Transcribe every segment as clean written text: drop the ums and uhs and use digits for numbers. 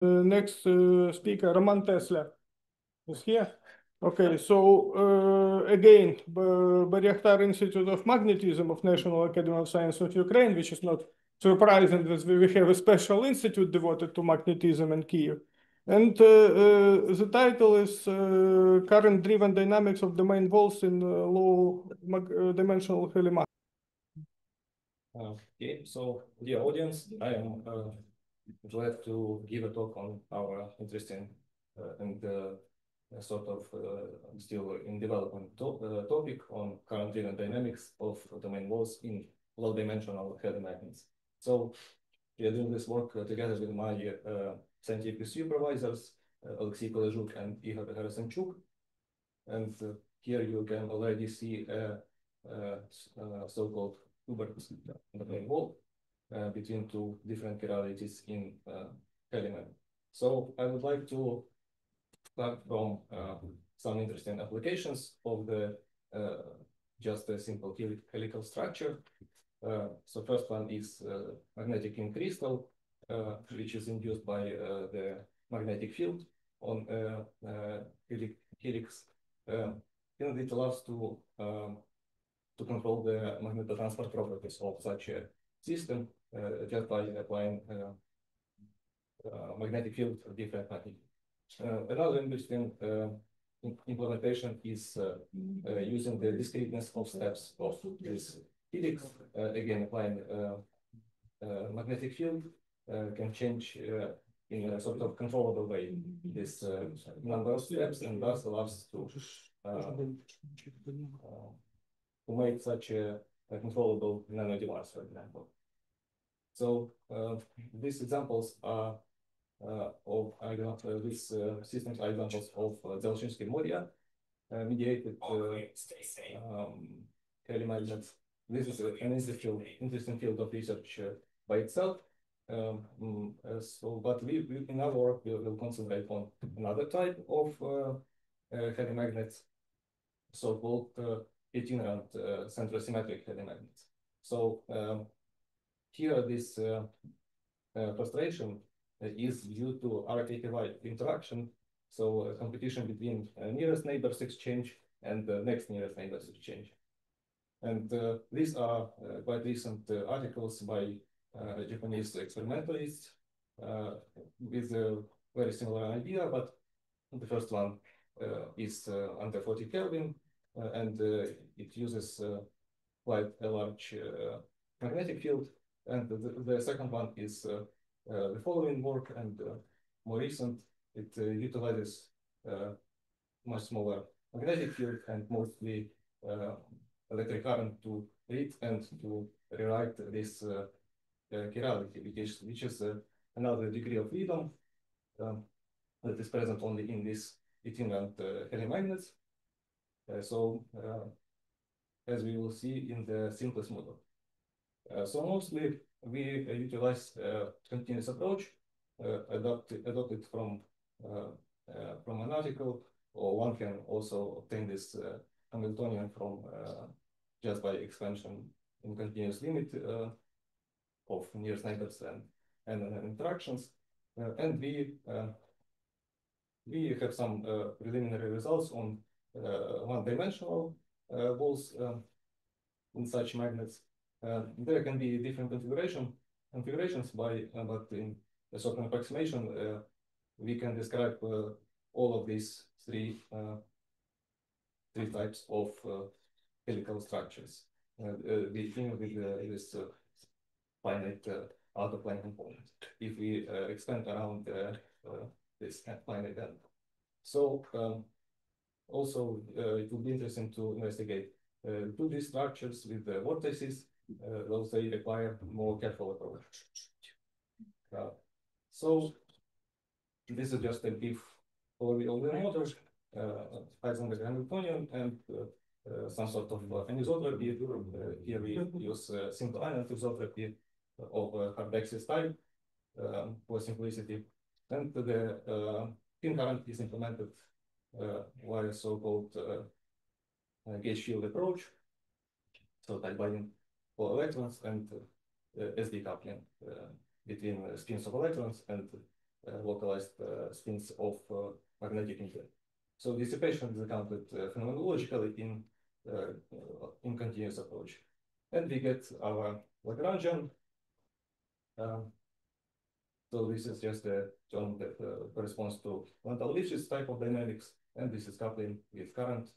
Next speaker, Roman Tesla, is here. Okay, so again, Baryakhtar Institute of Magnetism of National Academy of Science of Ukraine, which is not surprising that we have a special institute devoted to magnetism in Kyiv. And the title is Current-Driven Dynamics of Domain Walls in Low-Dimensional helimagnets. Okay, so dear audience, I am glad to give a talk on our interesting and sort of still in development topic on current-driven dynamics of domain walls in low-dimensional helimagnets. So we are doing this work together with my scientific supervisors, Alexey Kolezhuk and Igor Gerasimchuk. And here you can already see a so-called Hubert domain wall between two different chiralities in Heliman. So I would like to start from some interesting applications of the just a simple helical structure. So first one is magnetic king crystal, which is induced by the magnetic field on helix. And it allows to control the magnetotransport properties of such a system just by applying magnetic field of different magnitude. Another interesting implementation is using the discreteness of steps of this helix. Again, applying magnetic field can change in a sort of controllable way this number of steps, and thus allows to make such a controllable nano device, for example. So these examples are these systems are examples of Zelensky-Moria mediated helimagnets. This is an interesting field of research by itself. But we in our work we will concentrate on another type of helimagnets, so-called itinerant centrosymmetric helimagnets. So here this frustration is due to RKTY interaction, so competition between nearest neighbors exchange and the next nearest neighbors exchange. And these are quite recent articles by Japanese experimentalists with a very similar idea, but the first one is under 40 Kelvin, and it uses quite a large magnetic field. And the second one is the following work, and more recent. It utilizes much smaller magnetic field and mostly electric current to read and to rewrite this chirality, which is another degree of freedom that is present only in these itinerant helimagnets. So as we will see in the simplest model. So mostly we utilize continuous approach adopted from an article, or one can also obtain this Hamiltonian from just by expansion in continuous limit of nearest neighbors and interactions. And we have some preliminary results on one-dimensional walls in such magnets. There can be different configurations but in a certain approximation, we can describe all of these three types of helical structures, beginning with this finite outer-plane component, if we extend around this finite end. So also it would be interesting to investigate 2D structures with the vortices. Those they require more careful approach. So this is just a brief overview of the model, Heisenberg Hamiltonian, and some sort of anisotropy. Here we use simple anisotropy of Hardex's type for simplicity, and the pin current is implemented via so-called gauge field approach, so tight binding for electrons and S decoupling between spins of electrons and localized spins of magnetic infield. So dissipation is accounted phenomenologically in continuous approach. And we get our Lagrangian. So this is just a term that corresponds to Landau-Lifshitz type of dynamics, and this is coupling with current.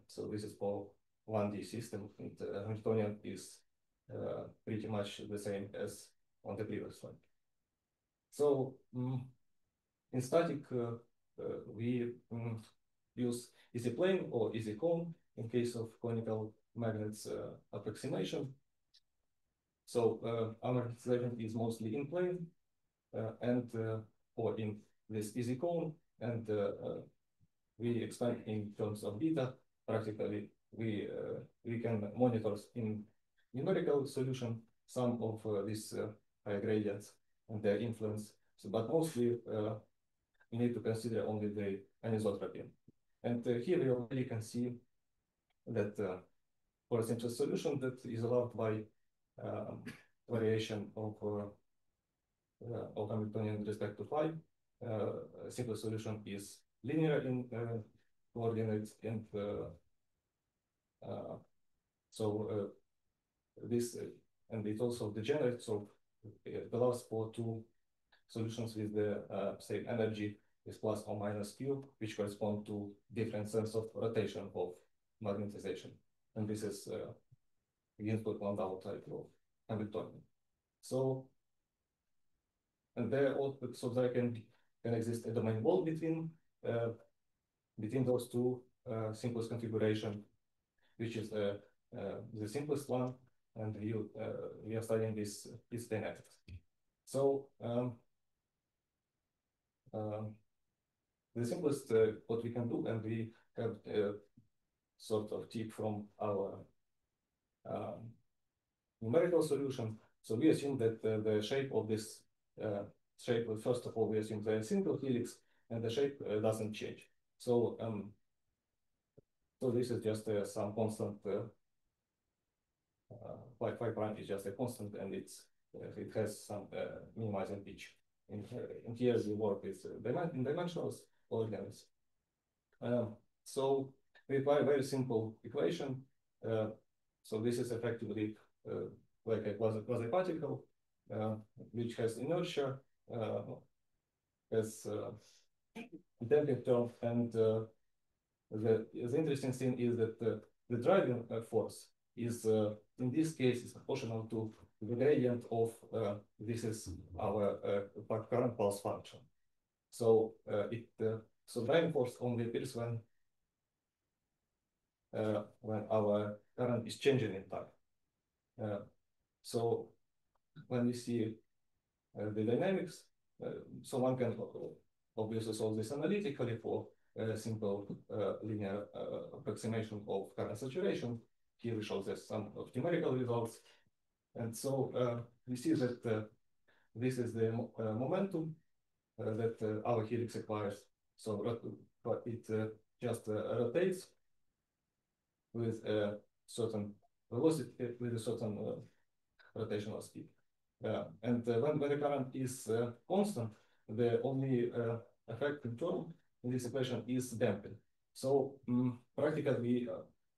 So this is for 1D system, and Hamiltonian is pretty much the same as on the previous slide. So in static, we use easy plane or easy cone in case of conical magnets approximation. So our magnetization is mostly in plane or in this easy cone, and we expand in terms of beta. Practically, we can monitor in numerical solution some of these high gradients and their influence. So, but mostly we need to consider only the anisotropy. And here we already can see that for a simple solution that is allowed by variation of Hamiltonian with respect to phi, a simple solution is linear in coordinates, and so this and it also degenerates, so it allows for two solutions with the same energy is plus or minus q, which correspond to different sense of rotation of magnetization. And this is the input Landau type of Hamiltonian. So, and there can exist a domain wall between those two simplest configuration, which is the simplest one, and we are studying this dynamics. So the simplest what we can do, and we have a sort of tip from our numerical solution. So we assume that the shape of this shape, first of all, we assume the single helix, and the shape doesn't change. So so this is just some constant. Phi prime is just a constant, and it has some minimizing pitch. In here we work with dimensionals ordinals. So we apply a very simple equation. So this is effectively like a quasi-particle, which has inertia, has damping term, and the interesting thing is that the driving force is in this case is proportional to the gradient of this is our current pulse function. So so driving force only appears when our current is changing in time. So when we see the dynamics, so one can obviously solve this analytically for a simple linear approximation of current saturation. Here we show this some of numerical results. And so we see that this is the momentum that our helix acquires. So it just rotates with a certain velocity, with a certain rotational speed. And when the current is constant, the only effective term in this equation is damping. So practically we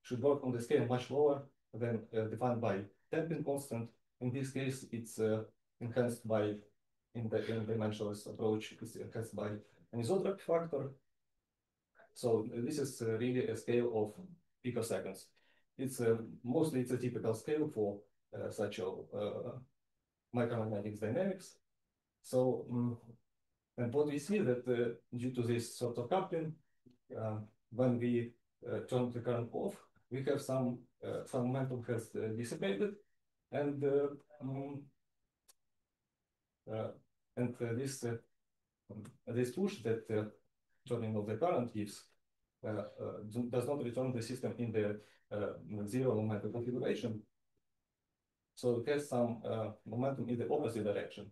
should work on the scale much lower than defined by damping constant. In this case, it's enhanced by, in the dimensionless approach, it's enhanced by anisotropy factor. So this is really a scale of picoseconds. It's mostly it's a typical scale for such a micromagnetics dynamics. So and what we see that due to this sort of coupling, when we turn the current off, we have some momentum has dissipated, and this push that turning of the current gives does not return the system in the zero momentum configuration. So it has some momentum in the opposite direction.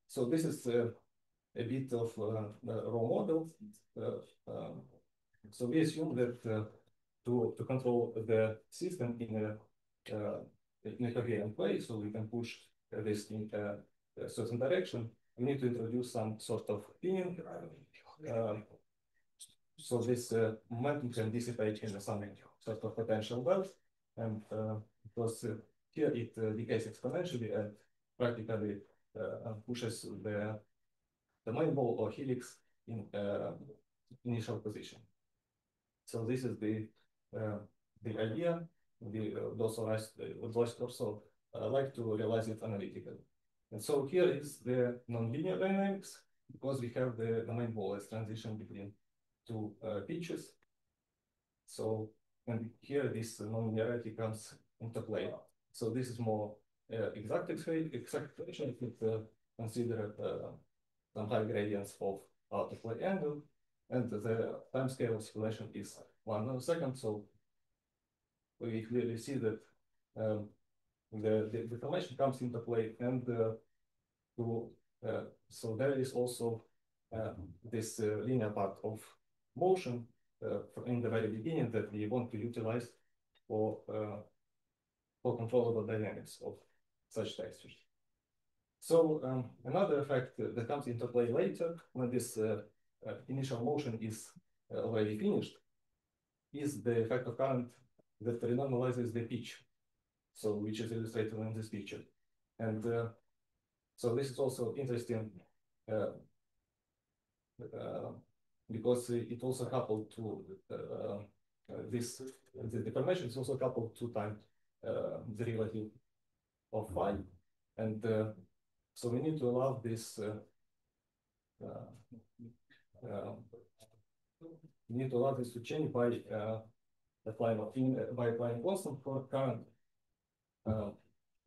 So this is a bit of raw model. So we assume that to control the system in a coherent way, so we can push this in a certain direction. we need to introduce some sort of pinion. So this momentum can dissipate in some sort of potential wealth, and because here it decays exponentially and practically pushes the main ball or helix in initial position. So this is the idea. Those of us also like to realize it analytically. And so here is the nonlinear dynamics, because we have the main ball as transition between two pitches. So, and here this nonlinearity comes into play. So this is more exact expression if it consider some high gradients of out of play angle, and the time scale of simulation is 1 nanosecond. So we clearly see that the deformation comes into play, and so there is also this linear part of motion in the very beginning that we want to utilize for controllable dynamics of such textures. So another effect that comes into play later when this initial motion is already finished is the effect of current that renormalizes the pitch, so which is illustrated in this picture. And so this is also interesting because it also coupled to the deformation is also coupled to time derivative of phi, and so we need to allow this. We need to allow this to change by applying constant for current.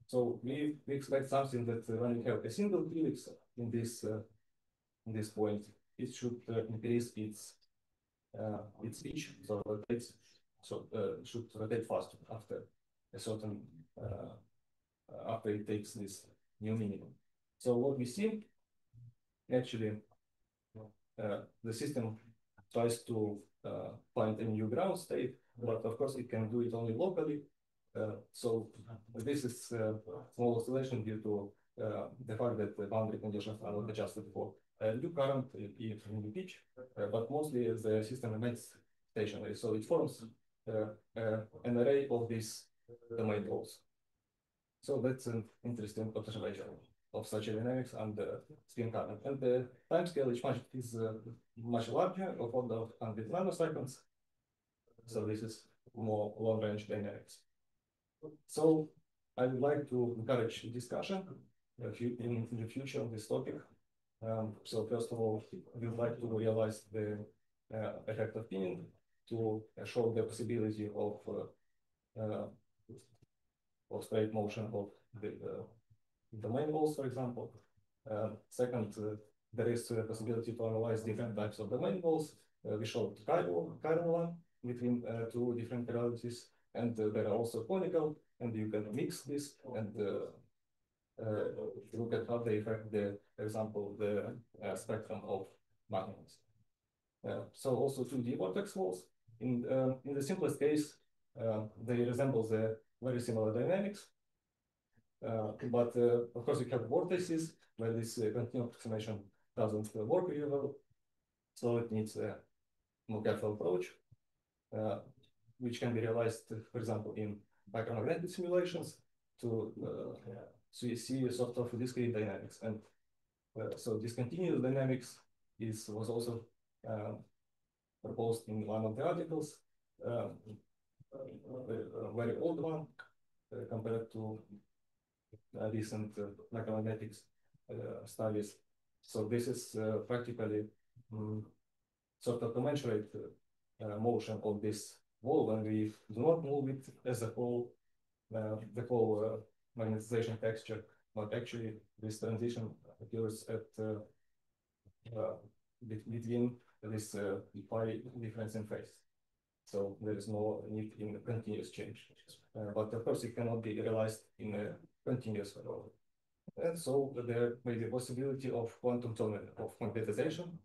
So we expect something that when you have a single helix in this point, it should increase its pitch, so rotates, should rotate faster after a certain after it takes this new minimum. So what we see actually, the system tries to find a new ground state, but of course it can do it only locally. So this is small oscillation due to the fact that the boundary conditions are not adjusted for new current, new pitch, but mostly the system remains stationary. So it forms an array of these domain balls. So that's an interesting observation of such dynamics and spin current. And the time scale is much larger, of order of 100 nanoseconds. So this is more long-range dynamics. So I would like to encourage discussion in the future on this topic. So first of all, we would like to realize the effect of pinning to show the possibility of straight motion of the main balls, for example. Second, there is a possibility to analyze different types of domain balls. We showed chiral one between two different realities, and there are also conical, and you can mix this and look at how they affect for example, the spectrum of magnetism. So also 2D vortex balls. In the simplest case, they resemble the very similar dynamics. But of course, we have vortices where this continuous approximation doesn't work really well. So it needs a more careful approach, which can be realized, for example, in micromagnetic simulations to see a sort of discrete dynamics. And so discontinuous dynamics was also proposed in one of the articles, a very old one compared to recent micromagnetics studies. So this is practically sort of commensurate motion of this wall when we do not move it as a whole, the whole magnetization texture, but actually this transition occurs at between this pi difference in phase. So there is no need in a continuous change. But of course, it cannot be realized in a continuous way. And so there may be a possibility of quantum tunneling of magnetization.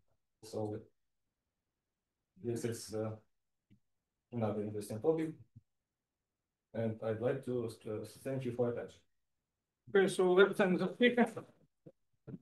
So this is another interesting topic. And I'd like to thank you for your attention. Okay, so let's end the speaker.